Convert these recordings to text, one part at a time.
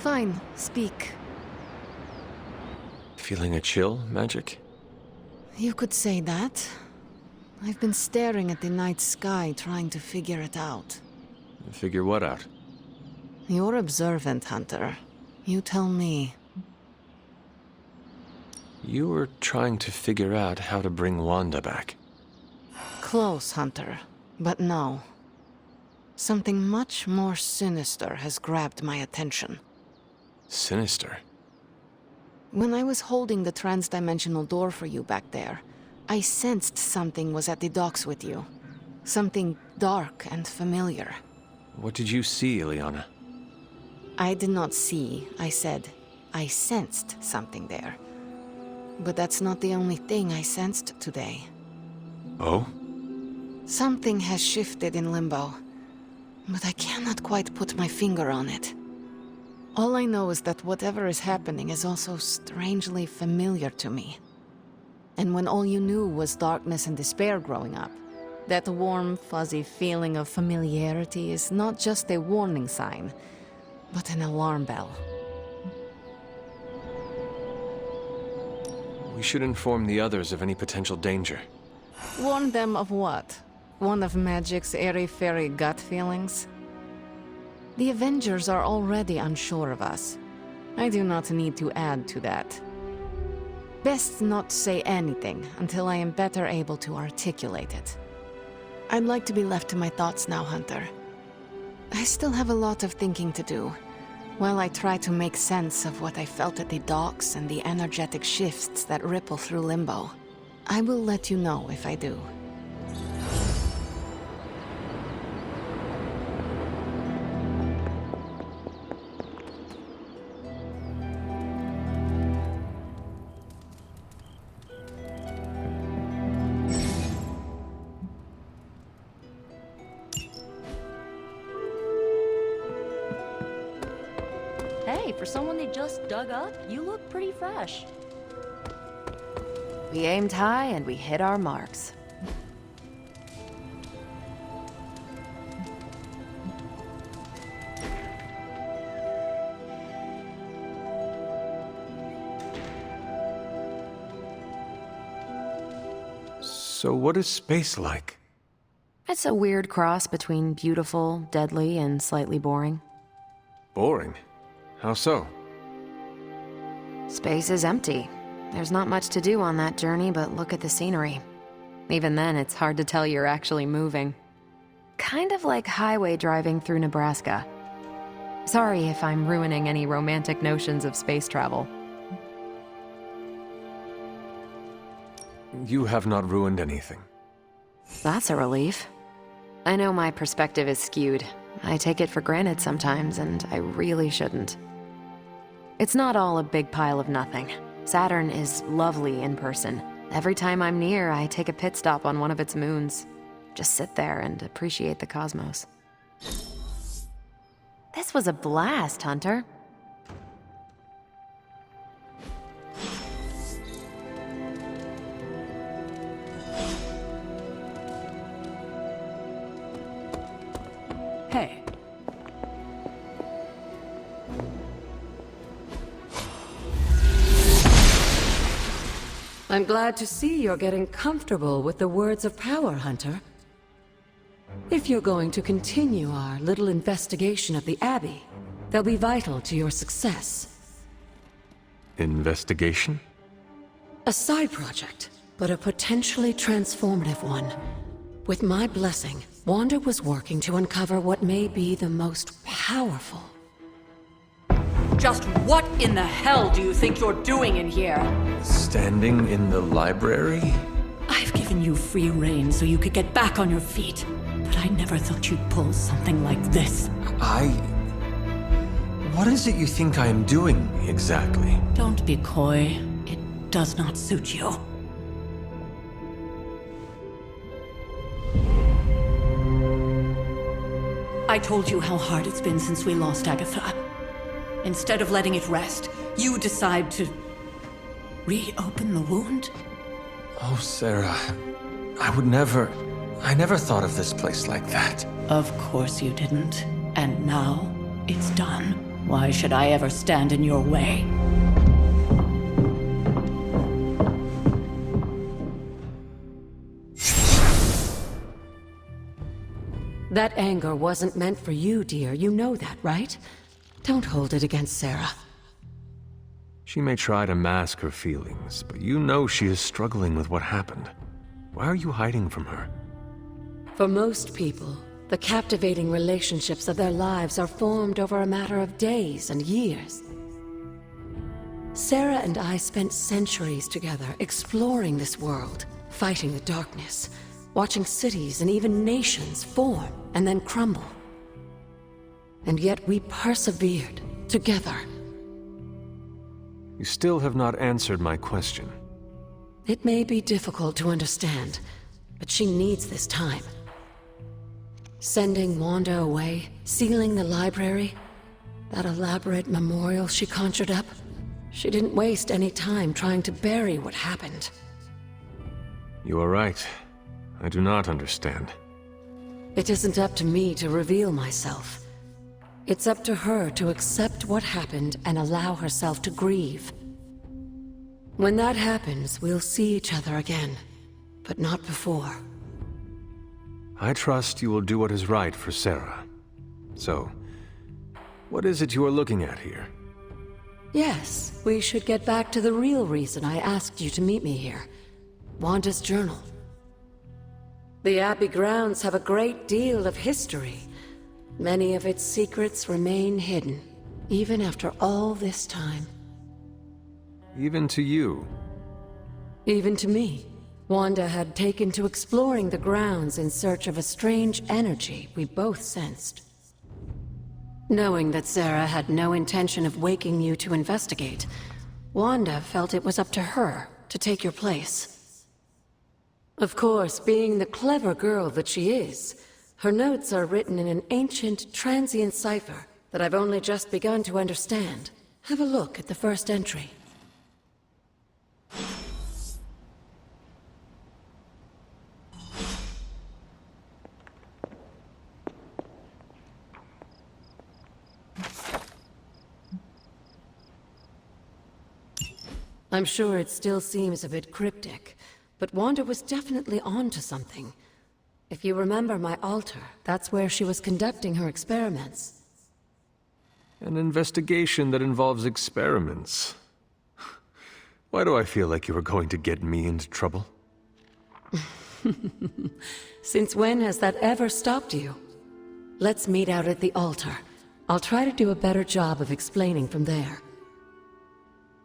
Fine, speak. Feeling a chill, Magic? You could say that. I've been staring at the night sky, trying to figure it out. Figure what out? You're observant, Hunter. You tell me. You were trying to figure out how to bring Wanda back. Close, Hunter. But no. Something much more sinister has grabbed my attention. Sinister? When I was holding the transdimensional door for you back there, I sensed something was at the docks with you. Something dark and familiar. What did you see, Ileana? I did not see, I said. I sensed something there. But that's not the only thing I sensed today. Oh? Something has shifted in Limbo, but I cannot quite put my finger on it. All I know is that whatever is happening is also strangely familiar to me. And when all you knew was darkness and despair growing up, that warm, fuzzy feeling of familiarity is not just a warning sign, but an alarm bell. We should inform the others of any potential danger. Warn them of what? One of Magic's airy-fairy gut feelings? The Avengers are already unsure of us. I do not need to add to that. Best not say anything until I am better able to articulate it. I'd like to be left to my thoughts now, Hunter. I still have a lot of thinking to do, while I try to make sense of what I felt at the docks and the energetic shifts that ripple through Limbo. I will let you know if I do. Hey, for someone they just dug up, you look pretty fresh. We aimed high and we hit our marks. So what is space like? It's a weird cross between beautiful, deadly, and slightly boring. Boring? How so? Space is empty. There's not much to do on that journey but look at the scenery. Even then, it's hard to tell you're actually moving. Kind of like highway driving through Nebraska. Sorry if I'm ruining any romantic notions of space travel. You have not ruined anything. That's a relief. I know my perspective is skewed. I take it for granted sometimes, and I really shouldn't. It's not all a big pile of nothing. Saturn is lovely in person. Every time I'm near, I take a pit stop on one of its moons. Just sit there and appreciate the cosmos. This was a blast, Hunter. Hey. I'm glad to see you're getting comfortable with the words of power, Hunter. If you're going to continue our little investigation of the Abbey, they'll be vital to your success. Investigation? A side project, but a potentially transformative one. With my blessing, Wanda was working to uncover what may be the most powerful. Just what in the hell do you think you're doing in here? Standing in the library? I've given you free rein so you could get back on your feet. But I never thought you'd pull something like this. What is it you think I am doing, exactly? Don't be coy. It does not suit you. I told you how hard it's been since we lost Agatha. Instead of letting it rest, you decide to reopen the wound? Oh, Sarah, I never thought of this place like that. Of course you didn't. And now, it's done. Why should I ever stand in your way? That anger wasn't meant for you, dear. You know that, right? Don't hold it against Sarah. She may try to mask her feelings, but you know she is struggling with what happened. Why are you hiding from her? For most people, the captivating relationships of their lives are formed over a matter of days and years. Sarah and I spent centuries together exploring this world, fighting the darkness, watching cities and even nations form and then crumble. And yet we persevered, together. You still have not answered my question. It may be difficult to understand, but she needs this time. Sending Wanda away, sealing the library, that elaborate memorial she conjured up, she didn't waste any time trying to bury what happened. You are right. I do not understand. It isn't up to me to reveal myself. It's up to her to accept what happened and allow herself to grieve. When that happens, we'll see each other again, but not before. I trust you will do what is right for Sarah. So, what is it you are looking at here? Yes, we should get back to the real reason I asked you to meet me here. Wanda's journal. The Abbey grounds have a great deal of history. Many of its secrets remain hidden, even after all this time. Even to you. Even to me. Wanda had taken to exploring the grounds in search of a strange energy we both sensed. Knowing that Sarah had no intention of waking you to investigate, Wanda felt it was up to her to take your place. Of course, being the clever girl that she is, her notes are written in an ancient, transient cipher that I've only just begun to understand. Have a look at the first entry. I'm sure it still seems a bit cryptic, but Wanda was definitely onto something. If you remember my altar, that's where she was conducting her experiments. An investigation that involves experiments. Why do I feel like you are going to get me into trouble? Since when has that ever stopped you? Let's meet out at the altar. I'll try to do a better job of explaining from there.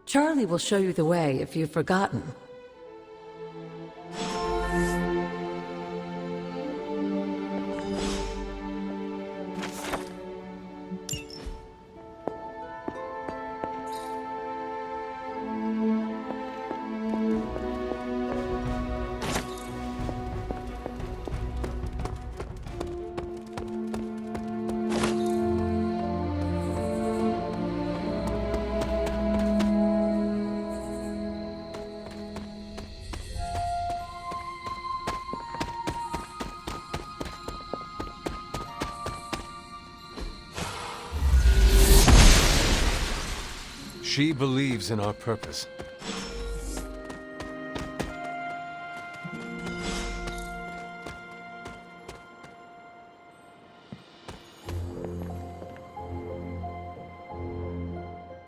Charlie will show you the way if you've forgotten. She believes in our purpose.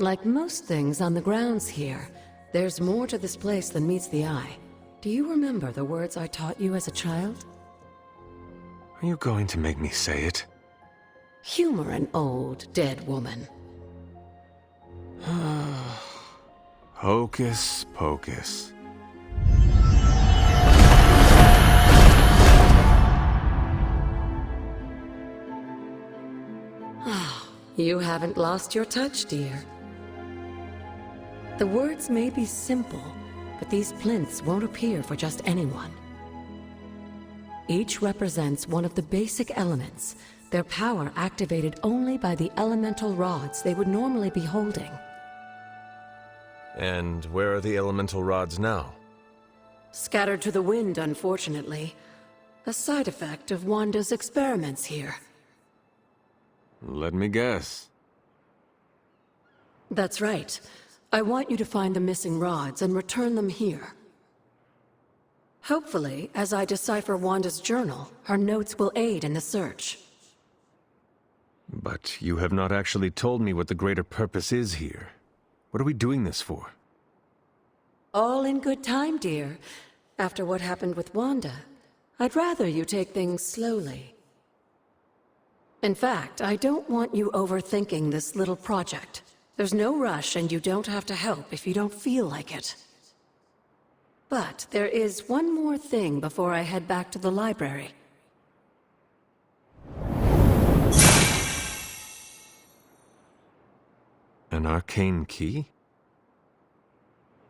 Like most things on the grounds here, there's more to this place than meets the eye. Do you remember the words I taught you as a child? Are you going to make me say it? Humor an old, dead woman. Hocus pocus. You haven't lost your touch, dear. The words may be simple, but these plinths won't appear for just anyone. Each represents one of the basic elements, their power activated only by the elemental rods they would normally be holding. And where are the elemental rods now? Scattered to the wind, unfortunately. A side effect of Wanda's experiments here. Let me guess. That's right. I want you to find the missing rods and return them here. Hopefully, as I decipher Wanda's journal, her notes will aid in the search. But you have not actually told me what the greater purpose is here. What are we doing this for? All in good time, dear. After what happened with Wanda, I'd rather you take things slowly. In fact, I don't want you overthinking this little project. There's no rush, and you don't have to help if you don't feel like it. But there is one more thing before I head back to the library. An arcane key?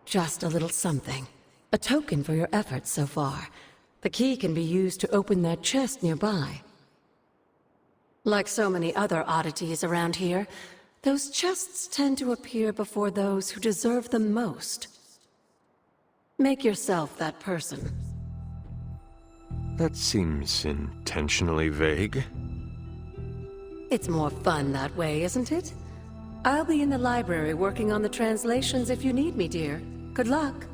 Just a little something. A token for your efforts so far. The key can be used to open that chest nearby. Like so many other oddities around here, those chests tend to appear before those who deserve them most. Make yourself that person. That seems intentionally vague. It's more fun that way, isn't it? I'll be in the library working on the translations if you need me, dear. Good luck.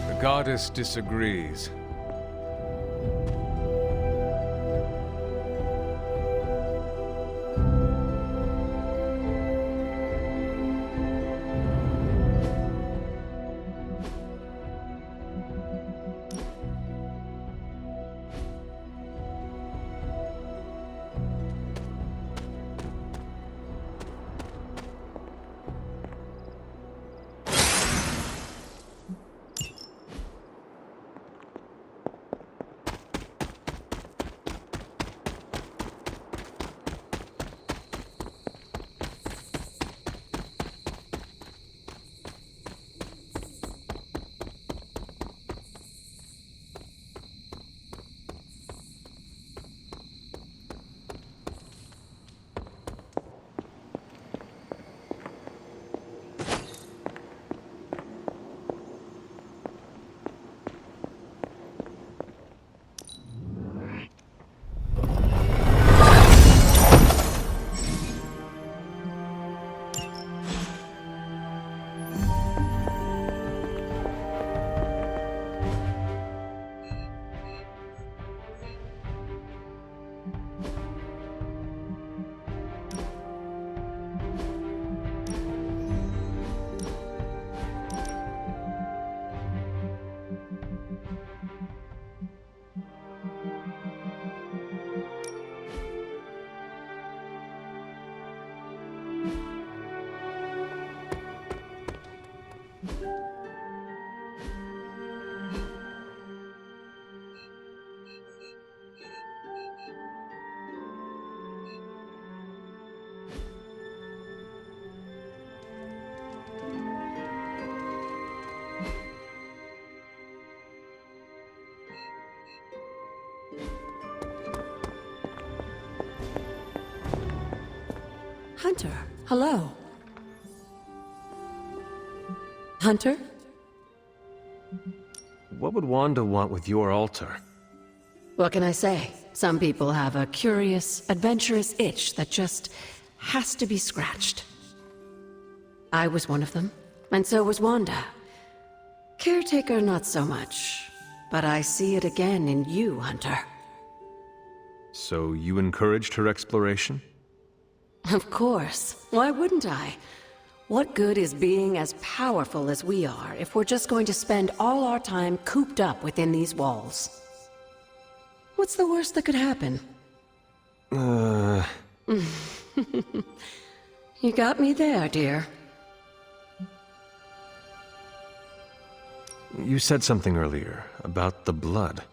The goddess disagrees. Hunter, hello. Hunter? What would Wanda want with your altar? What can I say? Some people have a curious, adventurous itch that just has to be scratched. I was one of them, and so was Wanda. Caretaker, not so much. But I see it again in you, Hunter. So you encouraged her exploration? Of course. Why wouldn't I? What good is being as powerful as we are if we're just going to spend all our time cooped up within these walls? What's the worst that could happen? You got me there, dear. You said something earlier about the blood.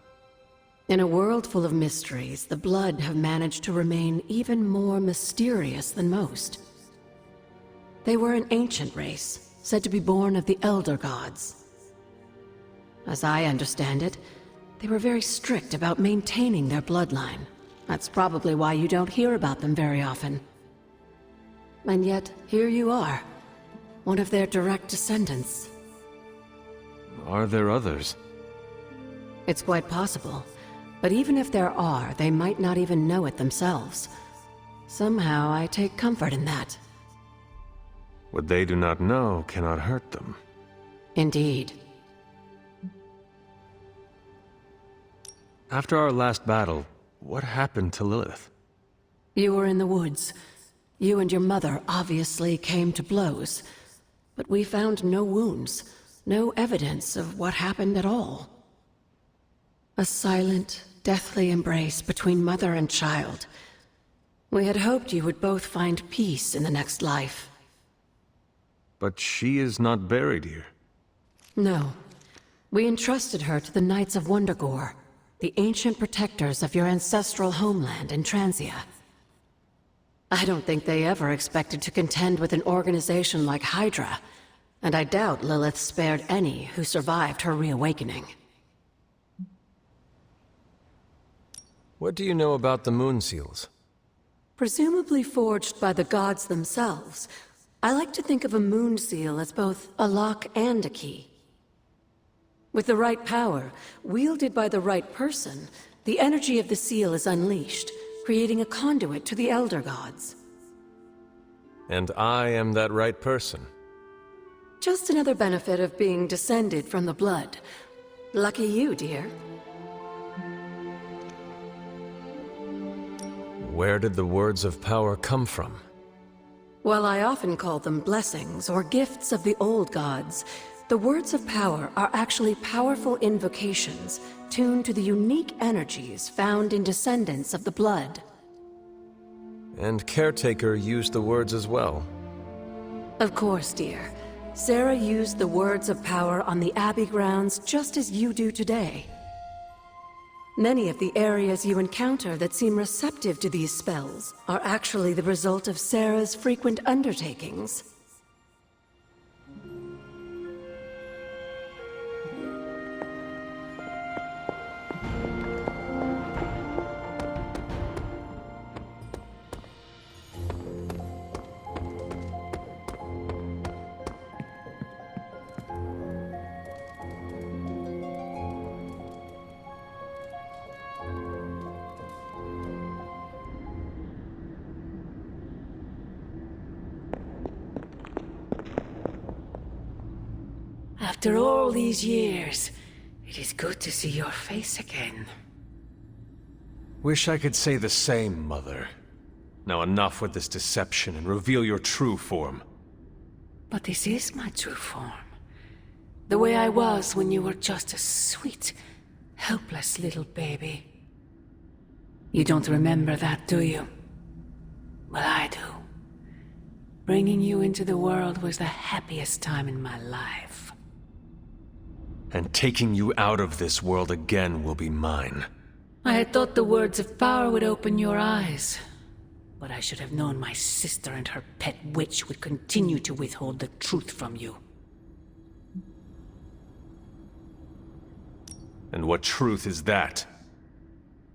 In a world full of mysteries, the Blood have managed to remain even more mysterious than most. They were an ancient race, said to be born of the Elder Gods. As I understand it, they were very strict about maintaining their bloodline. That's probably why you don't hear about them very often. And yet, here you are, one of their direct descendants. Are there others? It's quite possible. But even if there are, they might not even know it themselves. Somehow, I take comfort in that. What they do not know cannot hurt them. Indeed. After our last battle, what happened to Lilith? You were in the woods. You and your mother obviously came to blows. But we found no wounds, no evidence of what happened at all. A silent, deathly embrace between mother and child. We had hoped you would both find peace in the next life. But she is not buried here. No. We entrusted her to the Knights of Wundagore, the ancient protectors of your ancestral homeland in Transia. I don't think they ever expected to contend with an organization like Hydra, and I doubt Lilith spared any who survived her reawakening. What do you know about the Moon Seals? Presumably forged by the gods themselves, I like to think of a moon seal as both a lock and a key. With the right power, wielded by the right person, the energy of the seal is unleashed, creating a conduit to the Elder Gods. And I am that right person. Just another benefit of being descended from the Blood. Lucky you, dear. Where did the words of power come from? While I often call them blessings or gifts of the old gods, the words of power are actually powerful invocations tuned to the unique energies found in descendants of the Blood. And Caretaker used the words as well. Of course, dear. Sarah used the words of power on the Abbey grounds just as you do today. Many of the areas you encounter that seem receptive to these spells are actually the result of Sarah's frequent undertakings. After all these years, it is good to see your face again. Wish I could say the same, Mother. Now enough with this deception and reveal your true form. But this is my true form. The way I was when you were just a sweet, helpless little baby. You don't remember that, do you? Well, I do. Bringing you into the world was the happiest time in my life. And taking you out of this world again will be mine. I had thought the words of power would open your eyes. But I should have known my sister and her pet witch would continue to withhold the truth from you. And what truth is that?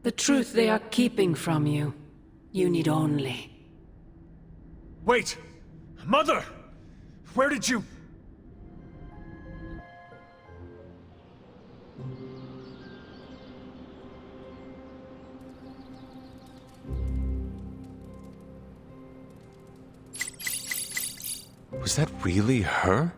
The truth they are keeping from you. You need only Wait! Mother! Where did you... Was that really her?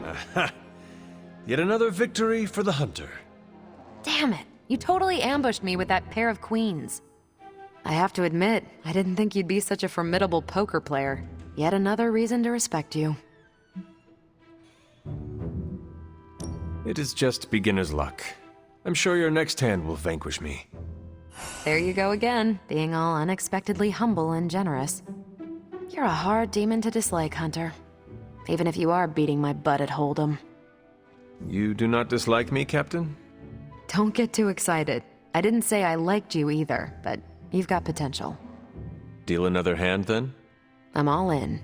Aha! Yet another victory for the hunter. Damn it. You totally ambushed me with that pair of queens. I have to admit, I didn't think you'd be such a formidable poker player. Yet another reason to respect you. It is just beginner's luck. I'm sure your next hand will vanquish me. There you go again, being all unexpectedly humble and generous. You're a hard demon to dislike, Hunter. Even if you are beating my butt at Hold'em. You do not dislike me, Captain? Don't get too excited. I didn't say I liked you either, but you've got potential. Deal another hand, then? I'm all in.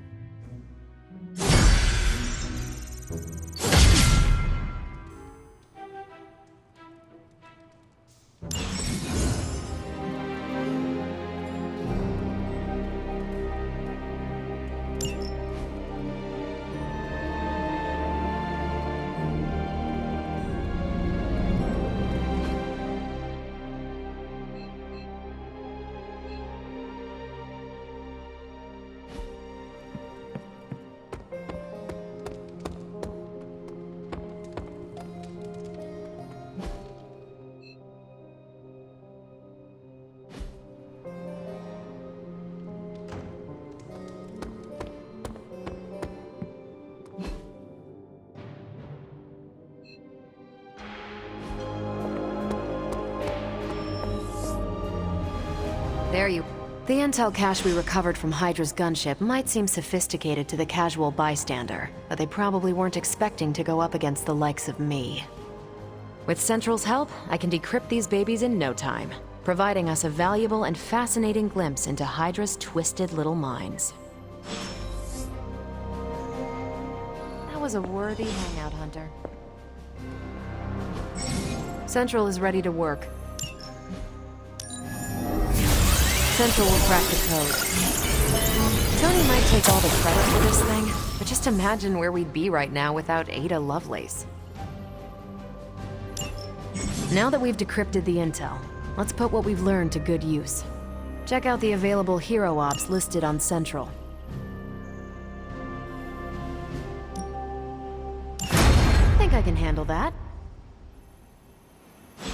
There you... The intel cache we recovered from Hydra's gunship might seem sophisticated to the casual bystander, but they probably weren't expecting to go up against the likes of me. With Central's help, I can decrypt these babies in no time, providing us a valuable and fascinating glimpse into Hydra's twisted little minds. That was a worthy hangout, Hunter. Central is ready to work. Central will crack the code. Tony might take all the credit for this thing, but just imagine where we'd be right now without Ada Lovelace. Now that we've decrypted the intel, let's put what we've learned to good use. Check out the available hero ops listed on Central. I think I can handle that.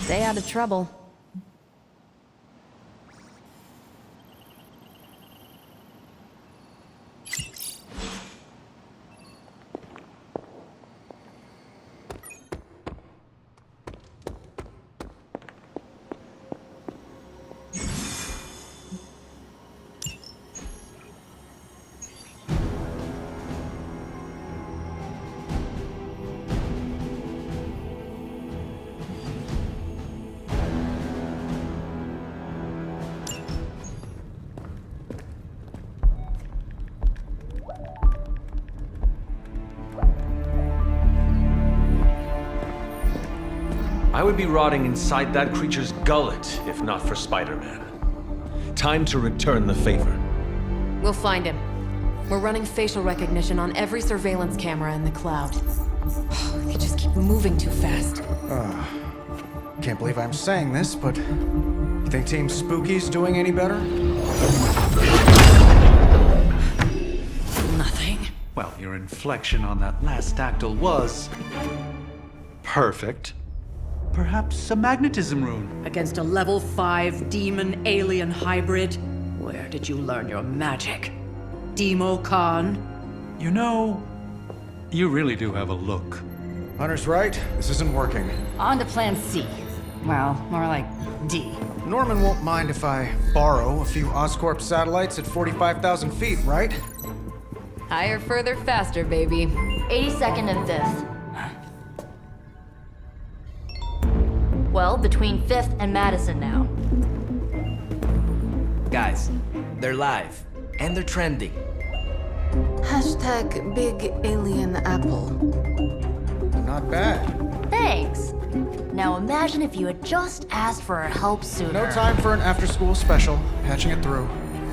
Stay out of trouble. I would be rotting inside that creature's gullet if not for Spider-Man. Time to return the favor. We'll find him. We're running facial recognition on every surveillance camera in the cloud. They just keep moving too fast. Can't believe I'm saying this, but you think Team Spooky's doing any better? Nothing. Well, your inflection on that last dactyl was... perfect. Perhaps a magnetism rune. Against a level 5 demon alien hybrid? Where did you learn your magic? Demo Khan? You know, you really do have a look. Hunter's right. This isn't working. On to plan C. Well, more like D. Norman won't mind if I borrow a few Oscorp satellites at 45,000 feet, right? Higher, further, faster, baby. 82nd and 5th. Well, between 5th and Madison now. Guys, they're live. And they're trending. Hashtag Big Alien Apple. Not bad. Thanks. Now imagine if you had just asked for our help sooner. No time for an after-school special. Patching it through.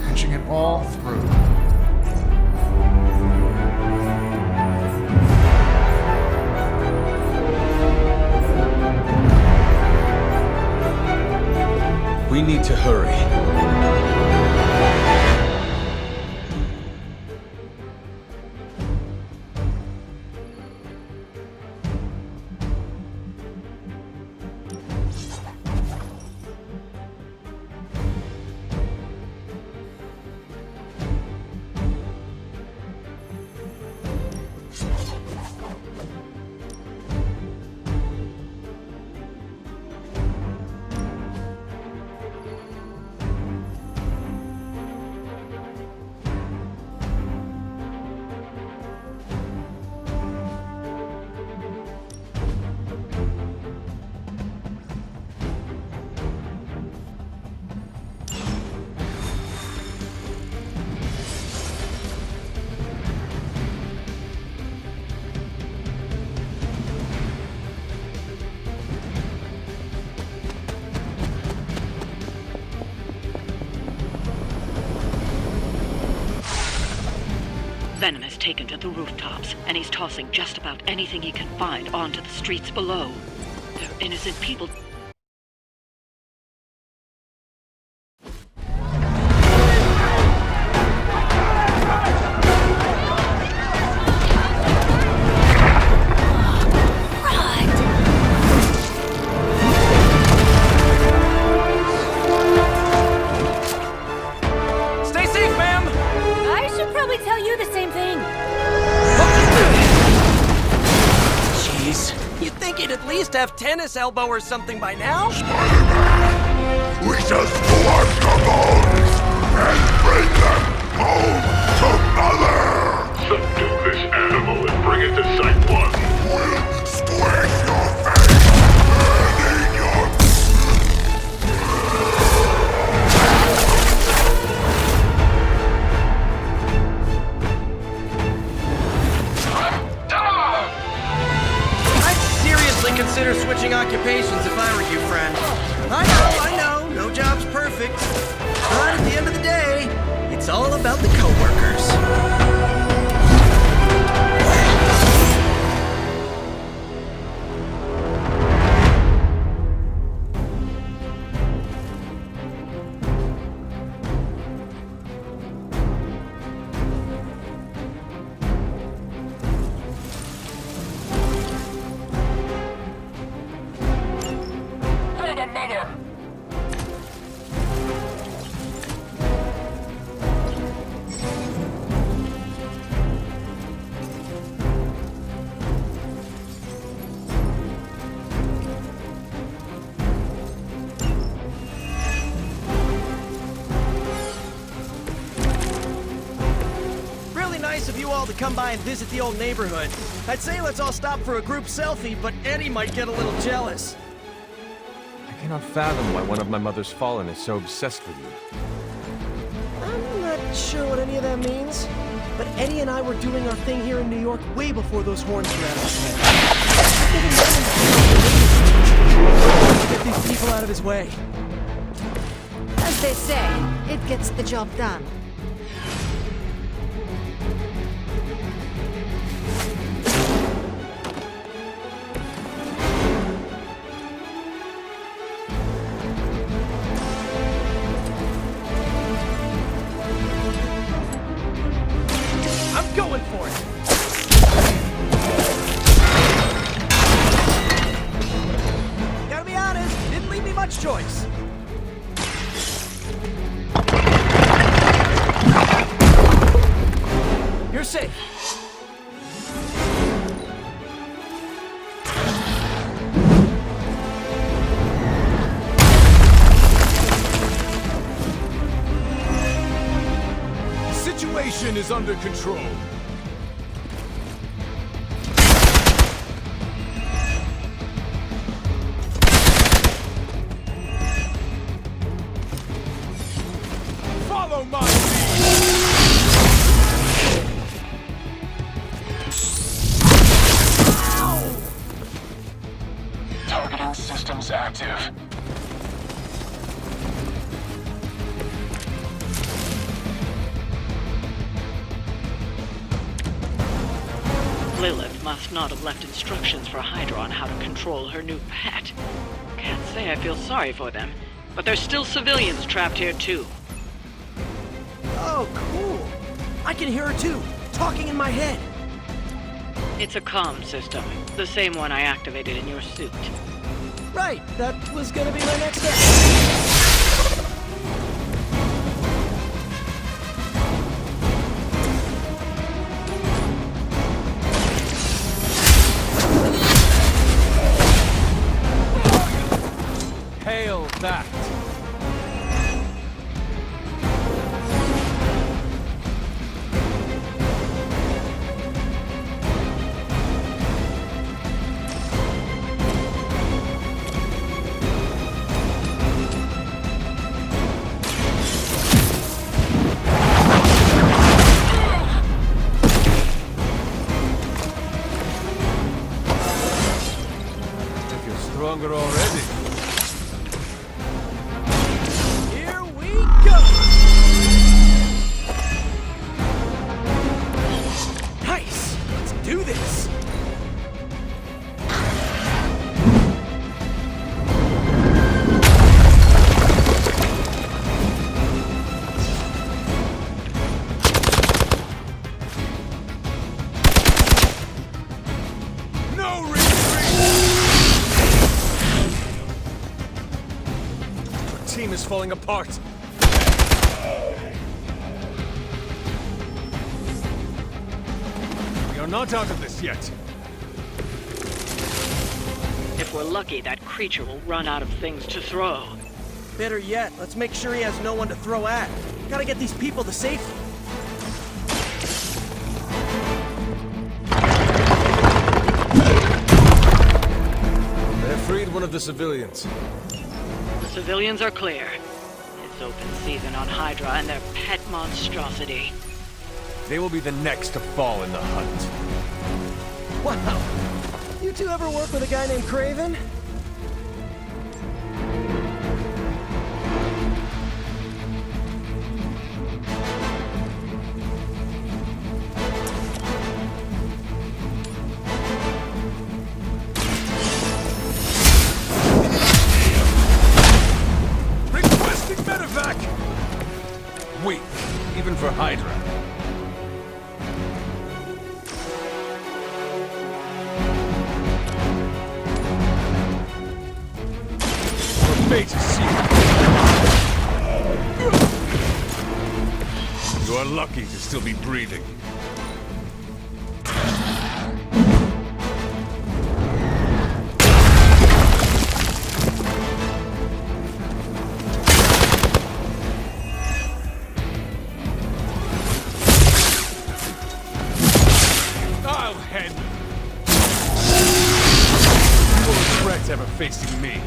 Patching it all through. We need to hurry. Venom has taken to the rooftops, and he's tossing just about anything he can find onto the streets below. They're innocent people. Have tennis elbow or something by now? We just squash the bones and bring them home to Mother! Subdue this animal and bring it to Site 1. We'll squish your face and eat your... Consider switching occupations if I were you, friend. I know, no job's perfect. But at the end of the day, it's all about the coworkers. Of you all to come by and visit the old neighborhood. I'd say let's all stop for a group selfie, but Eddie might get a little jealous. I cannot fathom why one of my mother's fallen is so obsessed with you. I'm not sure what any of that means, but Eddie and I were doing our thing here in New York way before those horns were out of his head. Get these people out of his way. As they say, it gets the job done. Going for it! Gotta be honest, didn't leave me much choice. You're safe. Situation is under control. systems active. Lilith must not have left instructions for Hydra on how to control her new pet. Can't say I feel sorry for them, but there's still civilians trapped here too. Oh, cool. I can hear her too, talking in my head. It's a comm system, the same one I activated in your suit. Right, that was gonna be my next step. Hail that! Stronger already. Here we go! Nice! Let's do this! No retreat! Our team is falling apart. We are not out of this yet. If we're lucky, that creature will run out of things to throw. Better yet, let's make sure he has no one to throw at. Gotta get these people to safety. They freed one of the civilians. The civilians are clear. It's open season on Hydra and their pet monstrosity. They will be the next to fall in the hunt. Wow! You two ever work with a guy named Craven? Requesting medevac! Weak, even for Hydra. Your fate is sealed. You are lucky to still be breathing. I'll handle it. No threat ever facing me.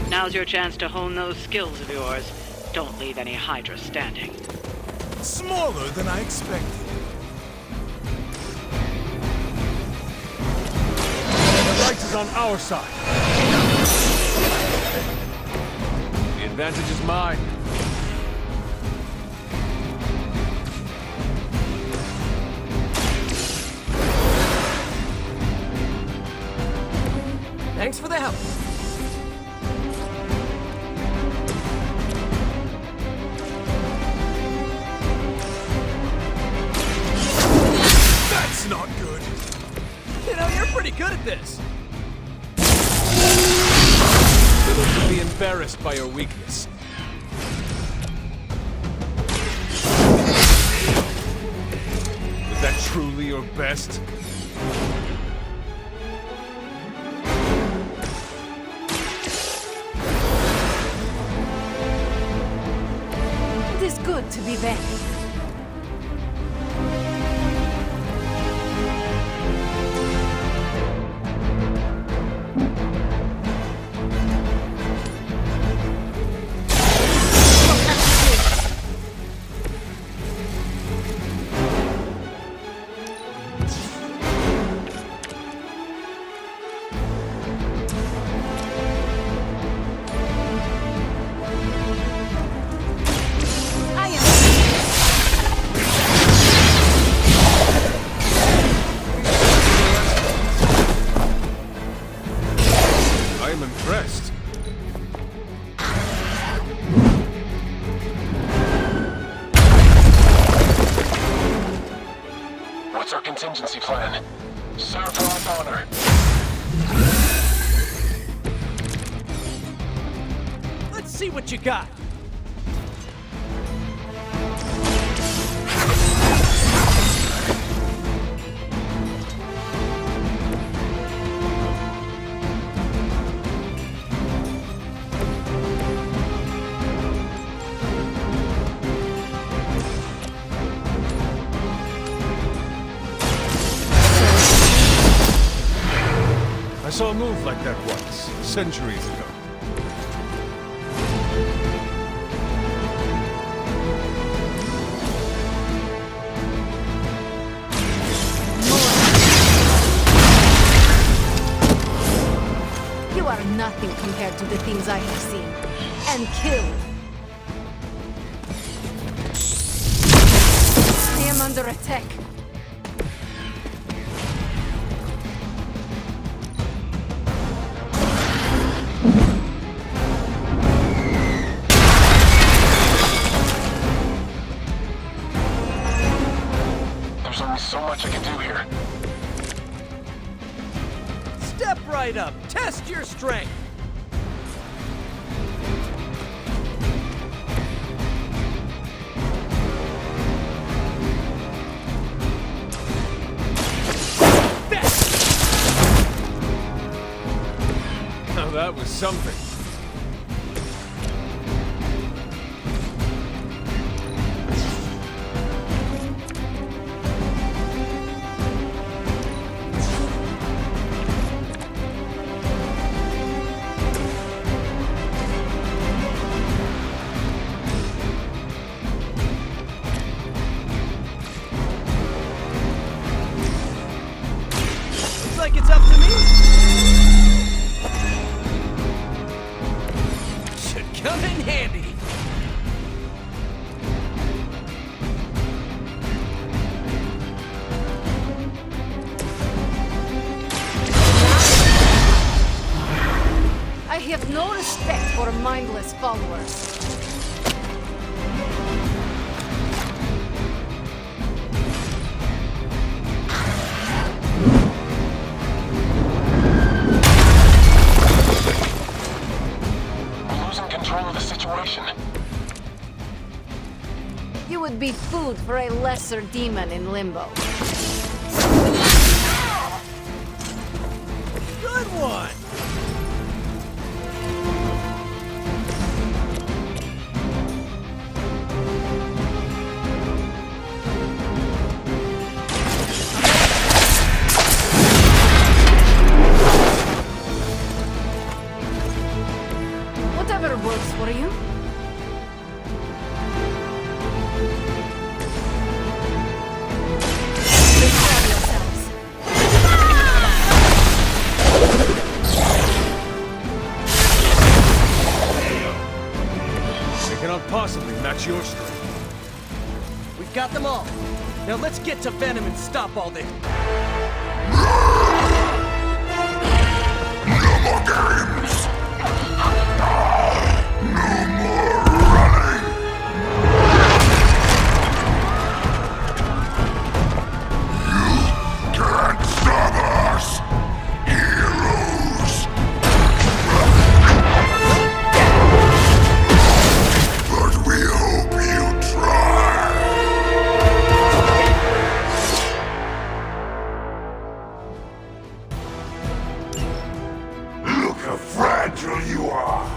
Now's your chance to hone those skills of yours. Don't leave any Hydra standing. Smaller than I expected. The right is on our side. The advantage is mine. Thanks for the help. That's not good. You know, you're pretty good at this. You look to be embarrassed by your weakness. Was that truly your best? It is good to be back. contingency plan. Serve her with honor. Let's see what you got. I saw a move like that once, centuries ago. You are nothing compared to the things I have seen and killed. I am under attack. There's only so much I can do here. Step right up. Test your strength. Now that was something. Looks like it's up to me. Should come in handy. I have no respect for mindless followers. We're losing control of the situation. You would be food for a lesser demon in Limbo. Good one. Whatever works for you. Prepare yourselves. They cannot possibly match your strength. We've got them all. Now let's get to Venom and stop all this. No more games! No more running! You can't stop us! Heroes! But we hope you try! Look how fragile you are!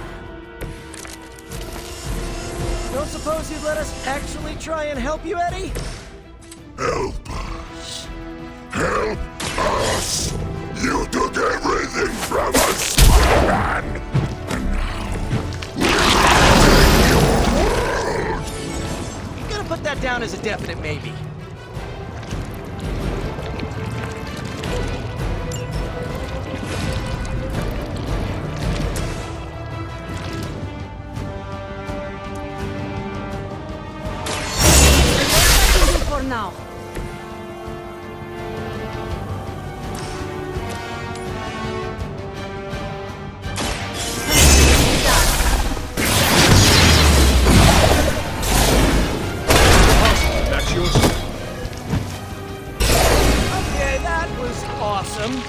Don't suppose you'd let us actually try and help you, Eddie? Help us! Help us! You took everything from us, Spider-Man! And now, we'll take your world! I'm gonna put that down as a definite maybe. For now. That's your strength. was awesome.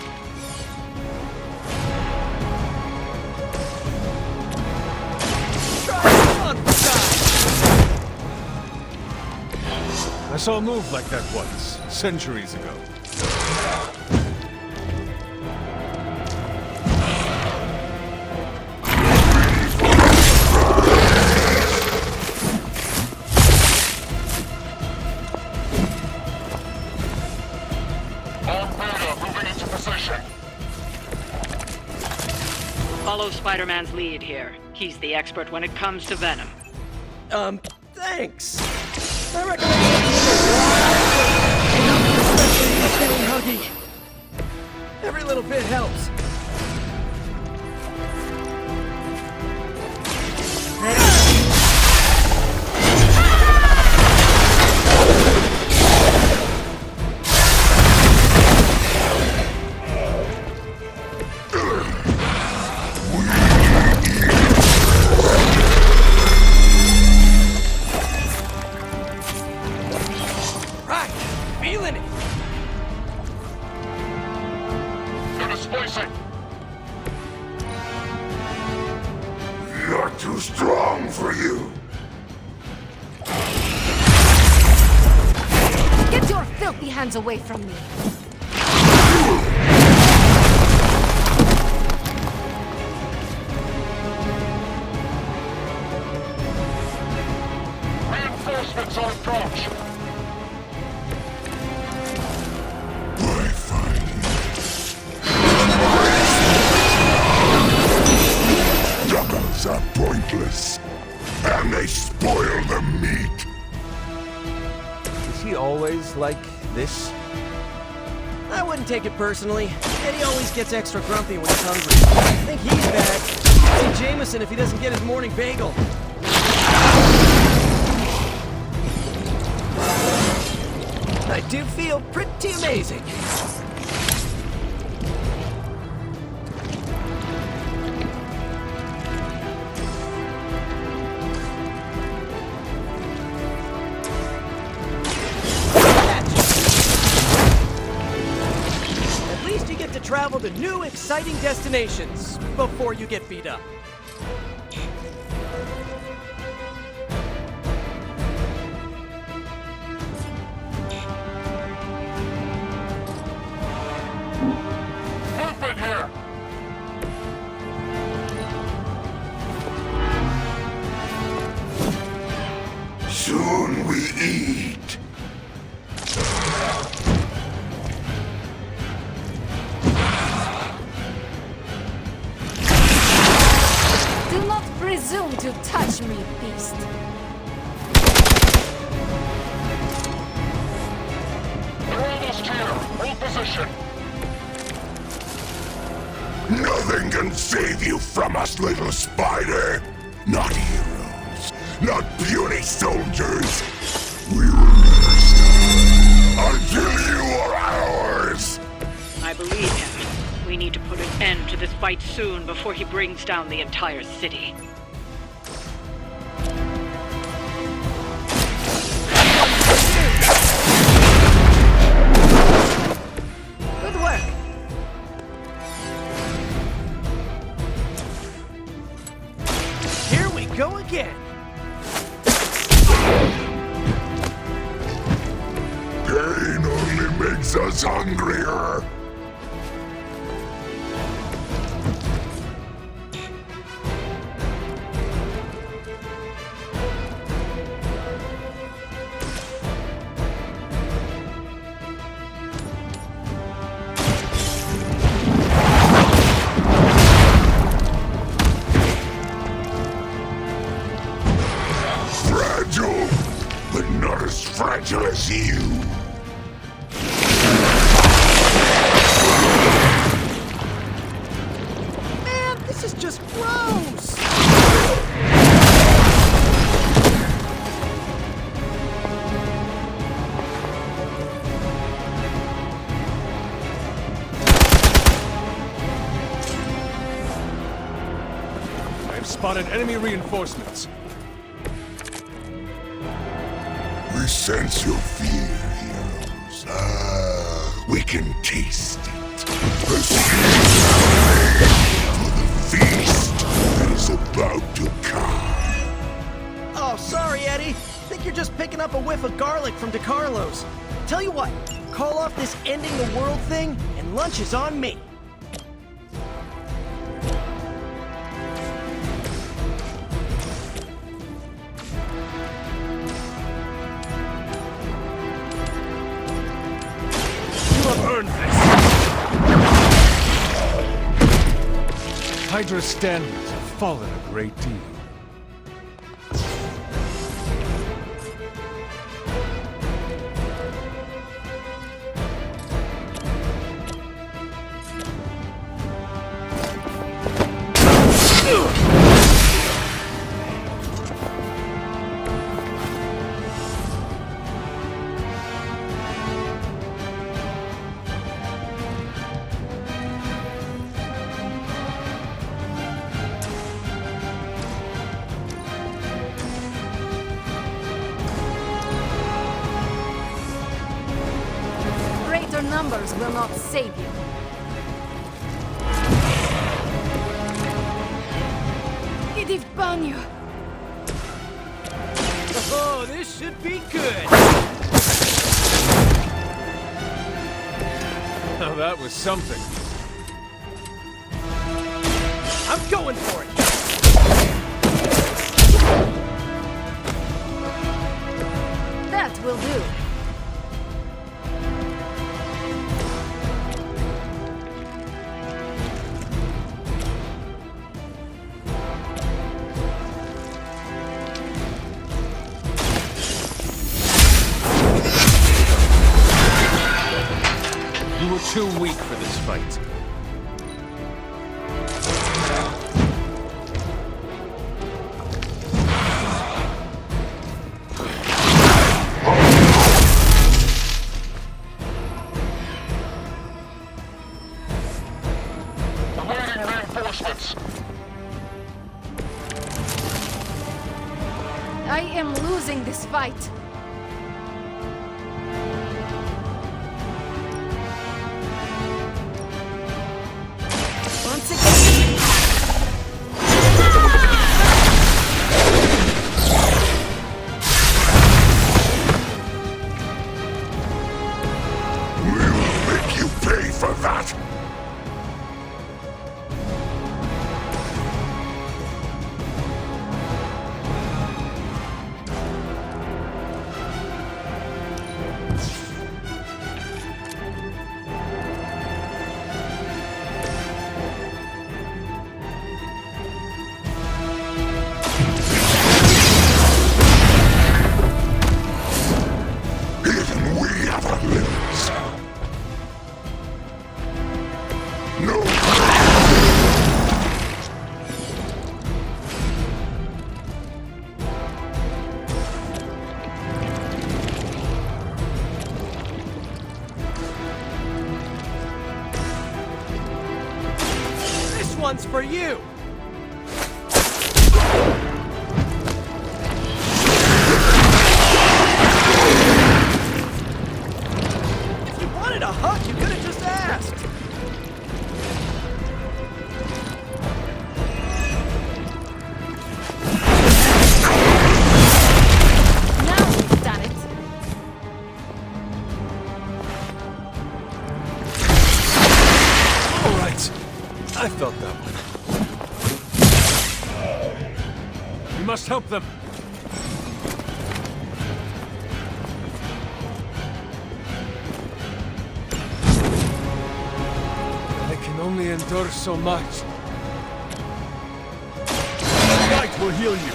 I saw a move like that once, centuries ago. Follow Spider-Man's lead here. He's the expert when it comes to Venom. Thanks. I recommend feeling huggy. Every little bit helps. Not too strong for you. Get your filthy hands away from me! Reinforcements on approach. Juggles are pointless, and they spoil the meat. Is he always like this? I wouldn't take it personally. Eddie always gets extra grumpy when he's hungry. I think he's bad. See Jameson if he doesn't get his morning bagel. I do feel pretty amazing. At least you get to travel to new, exciting destinations before you get beat up. Soon we eat. Do not presume to touch me, beast. We're almost here. Hold position. Nothing can save you from us, little spider. Not heroes, not puny soldiers. We will never stop until you are ours. I believe him. We need to put an end to this fight soon before he brings down the entire city. Good work. Here we go again. Pain only makes us hungrier. Fragile, but not as fragile as you. Man, this is just gross. I've spotted enemy reinforcements. We sense your fear, heroes. we can taste it. The feast that is about to come. Oh, sorry, Eddie. Think you're just picking up a whiff of garlic from DeCarlo's. Tell you what, call off this ending the world thing, and lunch is on me. Hydra's standards have fallen a great deal. Greater numbers will not save you. Idif Banyu! Oh, this should be good. Now that was something. I'm going for it. That will do. You were too weak for this fight. Awaiting reinforcements. I am losing this fight. Once again. We'll make you pay for that. Even we have our limits. No. This one's for you. If you wanted a hug, you could have just asked. Now we've done it. All right. I felt that one. We must help them. I can only endure so much. Light will heal you.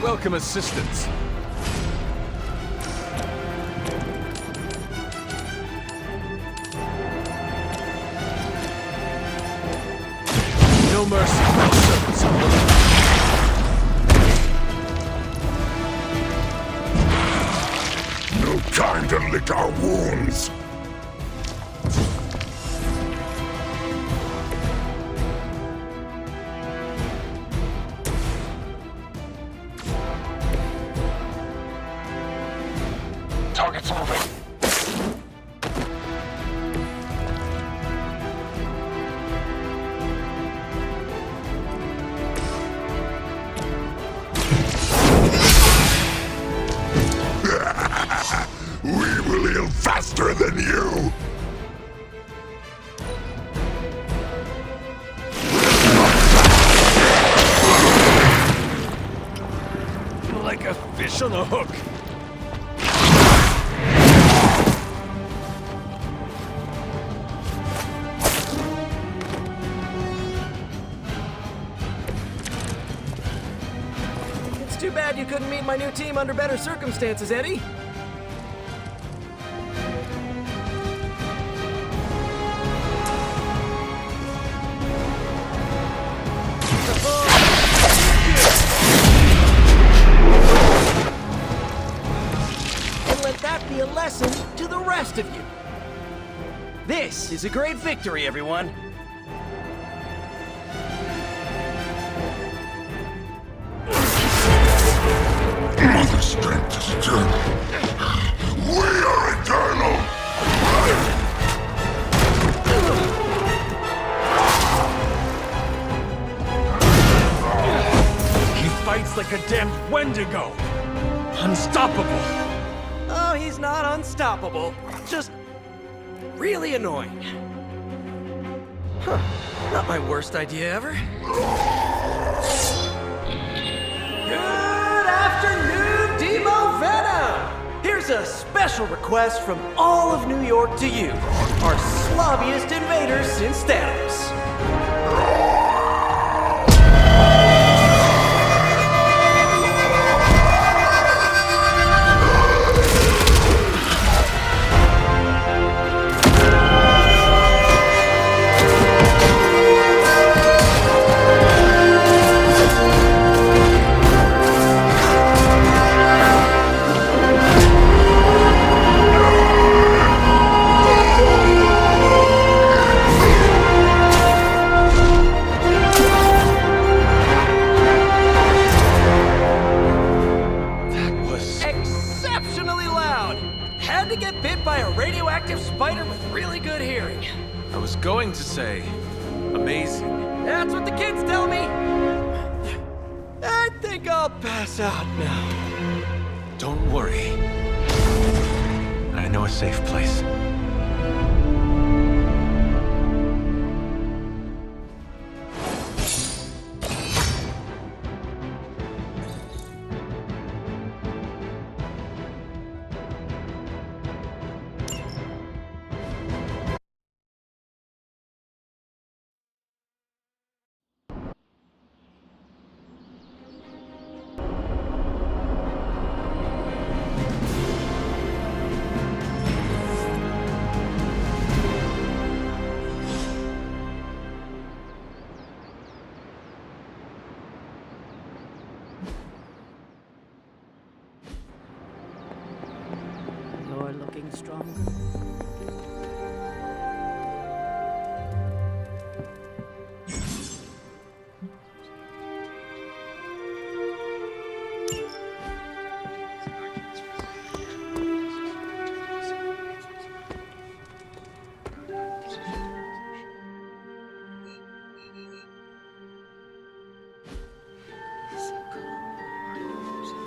Welcome assistance. No mercy for the servants of Lilith. No time to lick our wounds. Targets Khalil faster than you! Like a fish on a hook. It's too bad you couldn't meet my new team under better circumstances, Eddie. Be a lesson to the rest of you. This is a great victory, everyone. Mother strength is eternal. We are eternal! He fights like a damned Wendigo. Unstoppable. Oh, he's not unstoppable. Just really annoying. Huh. Not my worst idea ever. Good afternoon, Demo Venom! Here's a special request from all of New York to you, our slobbiest invaders since Thanos. I was going to say, amazing. That's what the kids tell me. I think I'll pass out now. Don't worry. I know a safe place. You're looking stronger.